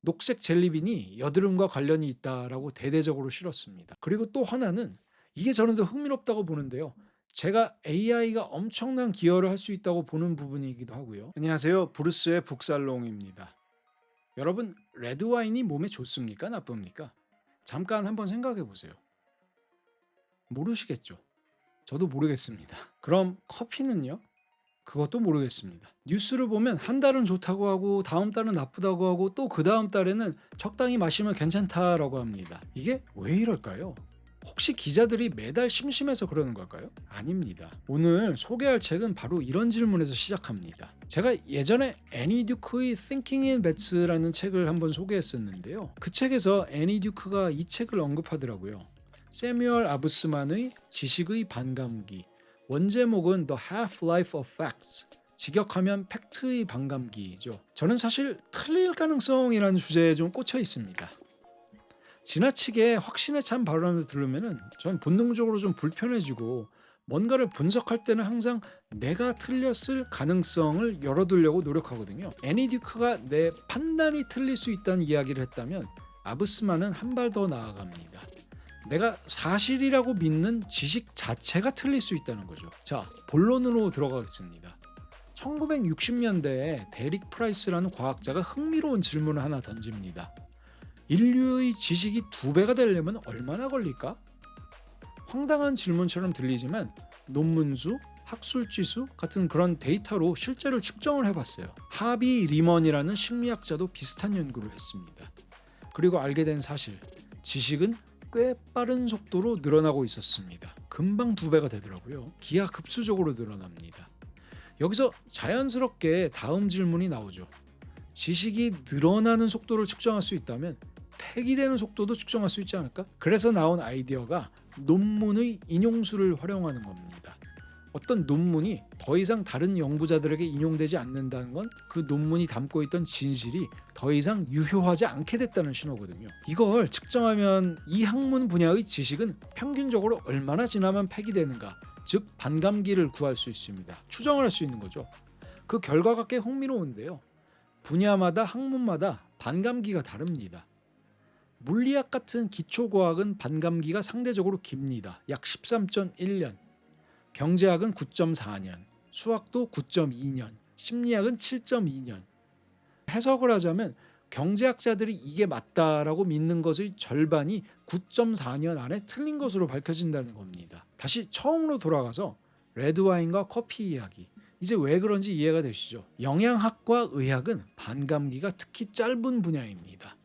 녹색 젤리빈이 여드름과 관련이 있다라고 대대적으로 실었습니다. 그리고 또 하나는 이게 저는 더 흥미롭다고 보는데요. 제가 AI가 엄청난 기여를 할 수 있다고 보는 부분이기도 하고요. 안녕하세요. 브루스의 북살롱입니다. 여러분, 레드 와인이 몸에 좋습니까? 나쁩니까? 잠깐 한번 생각해 보세요. 모르시겠죠? 저도 모르겠습니다. 그럼 커피는요? 그것도 모르겠습니다. 뉴스를 보면 한 달은 좋다고 하고 다음 달은 나쁘다고 하고 또 그다음 달에는 적당히 마시면 괜찮다라고 합니다. 이게 왜 이럴까요? 혹시 기자들이 매달 심심해서 그러는 걸까요? 아닙니다. 오늘 소개할 책은 바로 이런 질문에서 시작합니다. 제가 예전에 애니 듀크의 Thinking in Bets라는 책을 한번 소개했었는데요. 그 책에서 애니 듀크가 이 책을 언급하더라고요. 세뮤얼 아부스만의 지식의 반감기, 원제목은 The Half-Life of Facts, 직역하면 팩트의 반감기죠. 저는 사실 틀릴 가능성이라는 주제에 좀 꽂혀 있습니다. 지나치게 확신에 찬 발언을 들으면 전 본능적으로 좀 불편해지고 뭔가를 분석할 때는 항상 내가 틀렸을 가능성을 열어두려고 노력하거든요. 애니 듀크가 내 판단이 틀릴 수 있다는 이야기를 했다면 아브스만은 한 발 더 나아갑니다. 내가 사실이라고 믿는 지식 자체가 틀릴 수 있다는 거죠. 자, 본론으로 들어가겠습니다. 1960년대에 데릭 프라이스라는 과학자가 흥미로운 질문을 하나 던집니다. 인류의 지식이 2배가 되려면 얼마나 걸릴까? 황당한 질문처럼 들리지만 논문 수, 학술 지수 같은 그런 데이터로 실제로 측정을 해봤어요. 하비 리먼이라는 심리학자도 비슷한 연구를 했습니다. 그리고 알게 된 사실, 지식은 꽤 빠른 속도로 늘어나고 있었습니다. 금방 2배가 되더라고요. 기하급수적으로 늘어납니다. 여기서 자연스럽게 다음 질문이 나오죠. 지식이 늘어나는 속도를 측정할 수 있다면 폐기되는 속도도 측정할 수 있지 않을까? 그래서 나온 아이디어가 논문의 인용수를 활용하는 겁니다. 어떤 논문이 더 이상 다른 연구자들에게 인용되지 않는다는 건 그 논문이 담고 있던 진실이 더 이상 유효하지 않게 됐다는 신호거든요. 이걸 측정하면 이 학문 분야의 지식은 평균적으로 얼마나 지나면 폐기되는가, 즉 반감기를 구할 수 있습니다. 추정을 할 수 있는 거죠. 그 결과가 꽤 흥미로운데요. 분야마다 학문마다 반감기가 다릅니다. 물리학 같은 기초과학은 반감기가 상대적으로 깁니다. 약 13.1년. 경제학은 9.4년, 수학도 9.2년, 심리학은 7.2년. 해석을 하자면 경제학자들이 이게 맞다라고 믿는 것의 절반이 9.4년 안에 틀린 것으로 밝혀진다는 겁니다. 다시 처음으로 돌아가서 레드와인과 커피 이야기. 이제 왜 그런지 이해가 되시죠? 영양학과 의학은 반감기가 특히 짧은 분야입니다.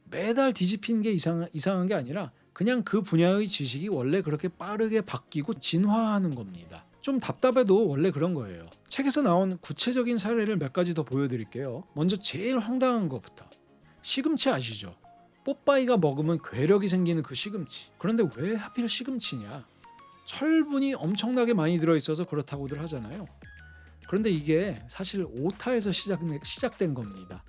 매달 뒤집히는 게 이상한 게 아니라 그냥 그 분야의 지식이 원래 그렇게 빠르게 바뀌고 진화하는 겁니다. 좀 답답해도 원래 그런 거예요. 책에서 나온 구체적인 사례를 몇 가지 더 보여드릴게요. 먼저 제일 황당한 것부터. 시금치 아시죠? 뽀빠이가 먹으면 괴력이 생기는 그 시금치. 그런데 왜 하필 시금치냐? 철분이 엄청나게 많이 들어있어서 그렇다고들 하잖아요. 그런데 이게 사실 오타에서 시작된 겁니다.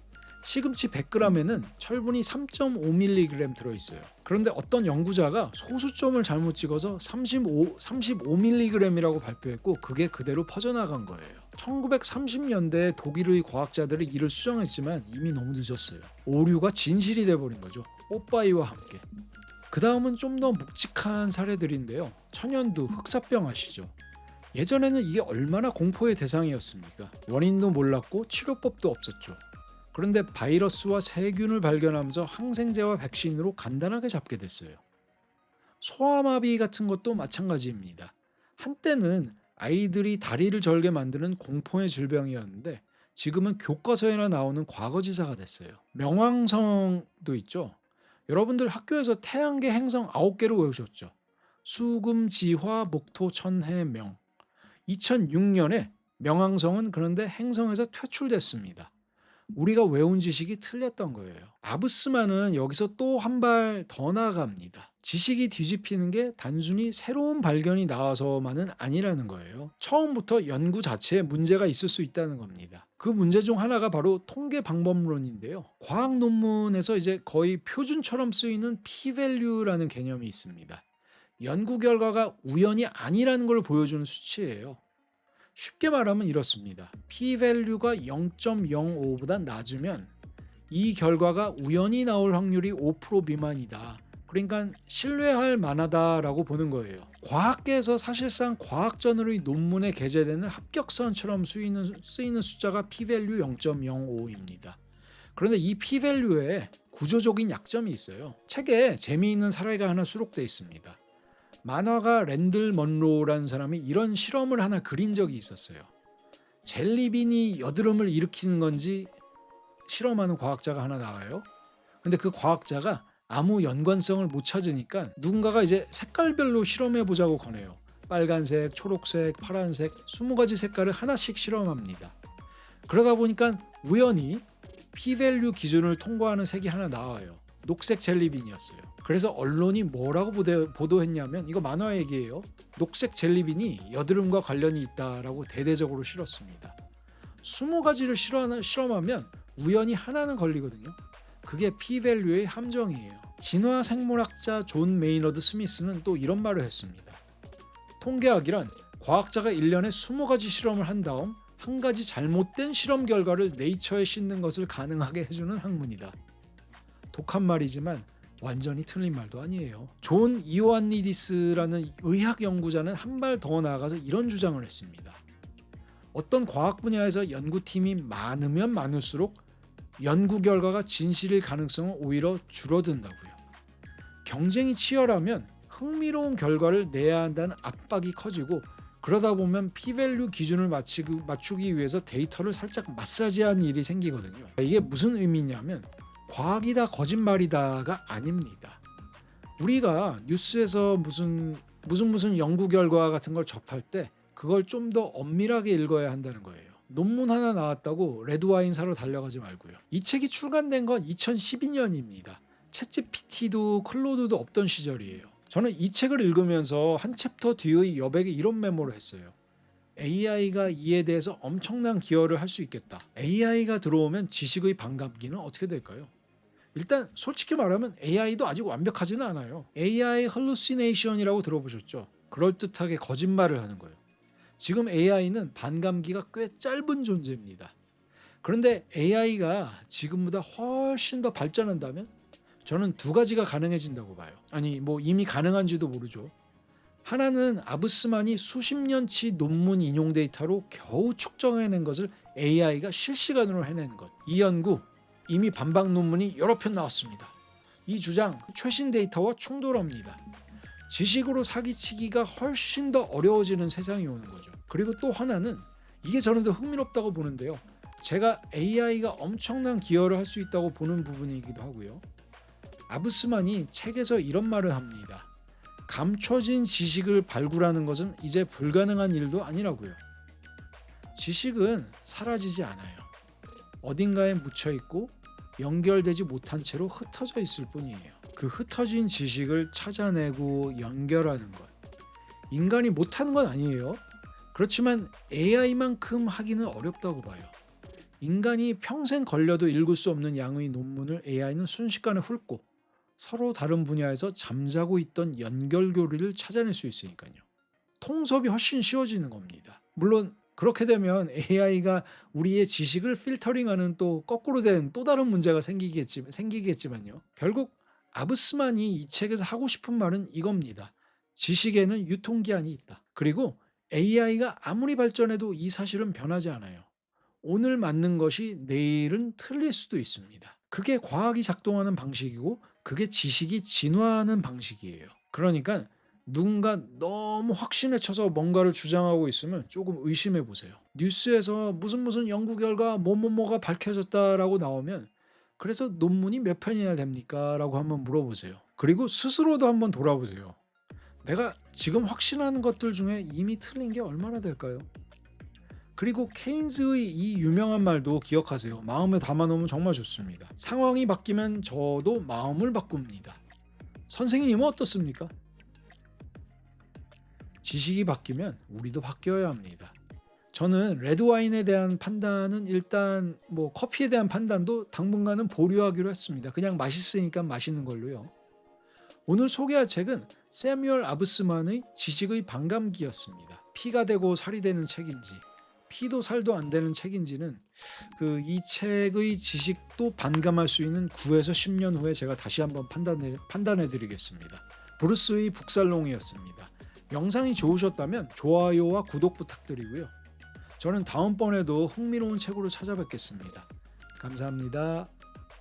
시금치 100g에는 철분이 3.5mg 들어있어요. 그런데 어떤 연구자가 소수점을 잘못 찍어서 35mg이라고 발표했고 그게 그대로 퍼져나간 거예요. 1930년대에 독일의 과학자들이 이를 수정했지만 이미 너무 늦었어요. 오류가 진실이 돼버린 거죠. 뽀빠이와 함께. 그 다음은 좀 더 묵직한 사례들인데요. 천연두, 흑사병 아시죠? 예전에는 이게 얼마나 공포의 대상이었습니까? 원인도 몰랐고 치료법도 없었죠. 그런데 바이러스와 세균을 발견하면서 항생제와 백신으로 간단하게 잡게 됐어요. 소아마비 같은 것도 마찬가지입니다. 한때는 아이들이 다리를 절게 만드는 공포의 질병이었는데 지금은 교과서에나 나오는 과거지사가 됐어요. 명왕성도 있죠. 여러분들 학교에서 태양계 행성 9개를 외우셨죠. 수금, 지화, 목토, 천해, 명. 2006년에 명왕성은 그런데 행성에서 퇴출됐습니다. 우리가 외운 지식이 틀렸던 거예요. 아브스만은 여기서 또 한 발 더 나아갑니다. 지식이 뒤집히는 게 단순히 새로운 발견이 나와서만은 아니라는 거예요. 처음부터 연구 자체에 문제가 있을 수 있다는 겁니다. 그 문제 중 하나가 바로 통계 방법론인데요. 과학 논문에서 이제 거의 표준처럼 쓰이는 p-value라는 개념이 있습니다. 연구 결과가 우연이 아니라는 걸 보여주는 수치예요. 쉽게 말하면 이렇습니다. p-value가 0.05보다 낮으면 이 결과가 우연히 나올 확률이 5% 미만이다. 그러니까 신뢰할 만하다라고 보는 거예요. 과학계에서 사실상 과학저널의 논문에 게재되는 합격선처럼 쓰이는 숫자가 p-value 0.05입니다. 그런데 이 p-value에 구조적인 약점이 있어요. 책에 재미있는 사례가 하나 수록되어 있습니다. 만화가 랜들 먼로라는 사람이 이런 실험을 하나 그린 적이 있었어요. 젤리빈이 여드름을 일으키는 건지 실험하는 과학자가 하나 나와요. 근데 그 과학자가 아무 연관성을 못 찾으니까 누군가가 이제 색깔별로 실험해 보자고 권해요. 빨간색, 초록색, 파란색 20가지 색깔을 하나씩 실험합니다. 그러다 보니까 우연히 p-value 기준을 통과하는 색이 하나 나와요. 녹색 젤리빈이었어요. 그래서 언론이 뭐라고 보도했냐면, 이거 만화 얘기예요. 녹색 젤리빈이 여드름과 관련이 있다라고 대대적으로 실었습니다. 20가지를 실험하면 우연히 하나는 걸리거든요. 그게 p-value의 함정이에요. 진화 생물학자 존 메이너드 스미스는 또 이런 말을 했습니다. 통계학이란 과학자가 1년에 20가지 실험을 한 다음 한 가지 잘못된 실험 결과를 네이처에 싣는 것을 가능하게 해주는 학문이다. 독한 말이지만 완전히 틀린 말도 아니에요. 존 이오안니디스라는 의학 연구자는 한 발 더 나아가서 이런 주장을 했습니다. 어떤 과학 분야에서 연구팀이 많으면 많을수록 연구 결과가 진실일 가능성은 오히려 줄어든다고요. 경쟁이 치열하면 흥미로운 결과를 내야 한다는 압박이 커지고, 그러다 보면 p-value 기준을 맞추기 위해서 데이터를 살짝 마사지하는 일이 생기거든요. 이게 무슨 의미냐면 과학이다 거짓말이다가 아닙니다. 우리가 뉴스에서 무슨 연구 결과 같은 걸 접할 때 그걸 좀 더 엄밀하게 읽어야 한다는 거예요. 논문 하나 나왔다고 레드와인 사러 달려가지 말고요. 이 책이 출간된 건 2012년입니다. 챗GPT도 클로드도 없던 시절이에요. 저는 이 책을 읽으면서 한 챕터 뒤의 여백에 이런 메모를 했어요. AI가 이에 대해서 엄청난 기여를 할 수 있겠다. AI가 들어오면 지식의 반감기는 어떻게 될까요? 일단 솔직히 말하면 AI도 아직 완벽하지는 않아요. AI hallucination이라고 들어보셨죠? 그럴듯하게 거짓말을 하는 거예요. 지금 AI는 반감기가 꽤 짧은 존재입니다. 그런데 AI가 지금보다 훨씬 더 발전한다면 저는 두 가지가 가능해진다고 봐요. 아니 이미 가능한지도 모르죠. 하나는 아브스만이 수십 년치 논문 인용 데이터로 겨우 축적해낸 것을 AI가 실시간으로 해낸 것. 이 연구 이미 반박 논문이 여러 편 나왔습니다. 이 주장 최신 데이터와 충돌합니다. 지식으로 사기치기가 훨씬 더 어려워지는 세상이 오는 거죠. 그리고 또 하나는, 이게 저는 더 흥미롭다고 보는데요. 제가 AI가 엄청난 기여를 할 수 있다고 보는 부분이기도 하고요. 아브스만이 책에서 이런 말을 합니다. 감춰진 지식을 발굴하는 것은 이제 불가능한 일도 아니라고요. 지식은 사라지지 않아요. 어딘가에 묻혀있고 연결되지 못한 채로 흩어져 있을 뿐이에요. 그 흩어진 지식을 찾아내고 연결하는 것. 인간이 못하는 건 아니에요. 그렇지만 AI만큼 하기는 어렵다고 봐요. 인간이 평생 걸려도 읽을 수 없는 양의 논문을 AI는 순식간에 훑고 서로 다른 분야에서 잠자고 있던 연결고리를 찾아낼 수 있으니까요. 통섭이 훨씬 쉬워지는 겁니다. 물론 그렇게 되면 AI가 우리의 지식을 필터링하는 또 거꾸로 된 또 다른 문제가 생기겠지만요. 결국 아브스만이 이 책에서 하고 싶은 말은 이겁니다. 지식에는 유통기한이 있다. 그리고 AI가 아무리 발전해도 이 사실은 변하지 않아요. 오늘 맞는 것이 내일은 틀릴 수도 있습니다. 그게 과학이 작동하는 방식이고 그게 지식이 진화하는 방식이에요. 그러니까 누군가 너무 확신에 쳐서 뭔가를 주장하고 있으면 조금 의심해 보세요. 뉴스에서 무슨 연구 결과 뭐가 밝혀졌다라고 나오면 그래서 논문이 몇 편이나 됩니까? 라고 한번 물어보세요. 그리고 스스로도 한번 돌아보세요. 내가 지금 확신하는 것들 중에 이미 틀린 게 얼마나 될까요? 그리고 케인즈의 이 유명한 말도 기억하세요. 마음에 담아놓으면 정말 좋습니다. 상황이 바뀌면 저도 마음을 바꿉니다. 선생님은 어떻습니까? 지식이 바뀌면 우리도 바뀌어야 합니다. 저는 레드와인에 대한 판단은 일단 커피에 대한 판단도 당분간은 보류하기로 했습니다. 그냥 맛있으니까 마시는 걸로요. 오늘 소개할 책은 세뮤얼 아브스만의 지식의 반감기였습니다. 피가 되고 살이 되는 책인지 피도 살도 안 되는 책인지는 이 책의 지식도 반감할 수 있는 9에서 10년 후에 제가 다시 한번 판단해 드리겠습니다. 브루스의 북살롱이었습니다. 영상이 좋으셨다면 좋아요와 구독 부탁드리고요. 저는 다음번에도 흥미로운 책으로 찾아뵙겠습니다. 감사합니다.